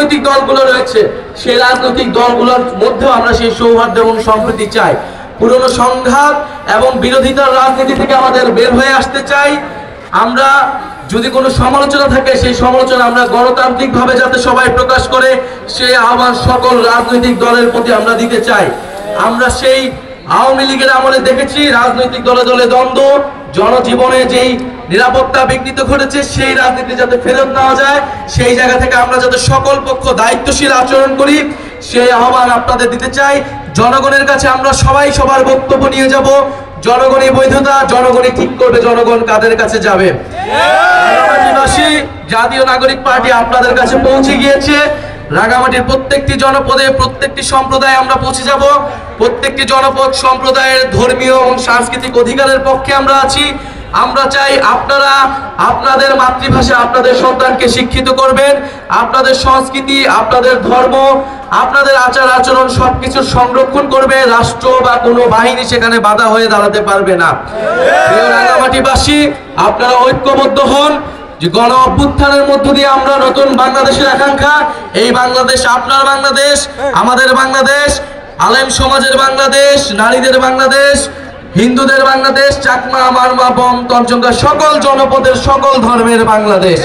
রাজনৈতিক দলগুলো রয়েছে, সেই রাজনৈতিক দলগুলোর মধ্যেও আমরা সেই সৌহার্দ্য এবং সম্প্রীতি চাই। পুরনো সংঘাত এবং বিরোধিতার রাজনীতি থেকে আমাদের বের হয়ে আসতে চাই। আমরা যদি কোনো সমালোচনা থাকে, সেই সমালোচনা আমরা গণতান্ত্রিকভাবে যাতে সবাই প্রকাশ করে, সেই আহ্বান সকল রাজনৈতিক দলের প্রতি আমরা দিতে চাই। আমরা সেই আওয়ামী লীগের আমলে দেখেছি রাজনৈতিক দলে দলে দ্বন্দ্ব, জনজীবনে যেই নিরাপত্তা বিঘ্নিত ঘটেছে, সেই রাজনীতি যাতে ফেরত নেওয়া যায়, সেই জায়গা থেকে আমরা যাতে সকল পক্ষ দায়িত্বশীল আচরণ করি, সেই আহ্বান আপনাদের দিতে চাই। জনগণের কাছে আমরা সবাই সবার বক্তব্য নিয়ে যাব। জনগণই বৈধতা, জনগণই ঠিক করবে জনগণ কাদের কাছে যাবে। রাঙ্গামাটিবাসী, জাতীয় নাগরিক পার্টি আপনাদের কাছে পৌঁছে গিয়েছে। রাঙ্গামাটির প্রত্যেকটি জনপদে, প্রত্যেকটি সম্প্রদায়ে আমরা পৌঁছে যাব। প্রত্যেকটি জনপদ সম্প্রদায়ের ধর্মীয় এবং সাংস্কৃতিক অধিকারের পক্ষে আমরা আছি। আমরা চাই আপনারা আপনাদের মাতৃভাষা আপনাদের সন্তানকে শিক্ষিত করবেন, আপনাদের সংস্কৃতি, আপনাদের ধর্ম, আপনাদের আচার আচরণ সবকিছুর সংরক্ষণ করবে। রাষ্ট্র বা কোনো বাহিনী সেখানে বাধা হয়ে দাঁড়াতে পারবে না। প্রিয় রাঙ্গামাটিবাসী, আপনারা ঐক্যবদ্ধ হন। যে গণ অভ্যুত্থানের মধ্য দিয়ে আমরা নতুন বাংলাদেশের আকাঙ্ক্ষা, এই বাংলাদেশ আপনার বাংলাদেশ, আমাদের বাংলাদেশ, আলেম সমাজের বাংলাদেশ, নারীদের বাংলাদেশ, হিন্দুদের বাংলাদেশ, চাকমা, মারমা, বম, তঞ্চঙ্গা সকল জনপদের সকল ধর্মের বাংলাদেশ।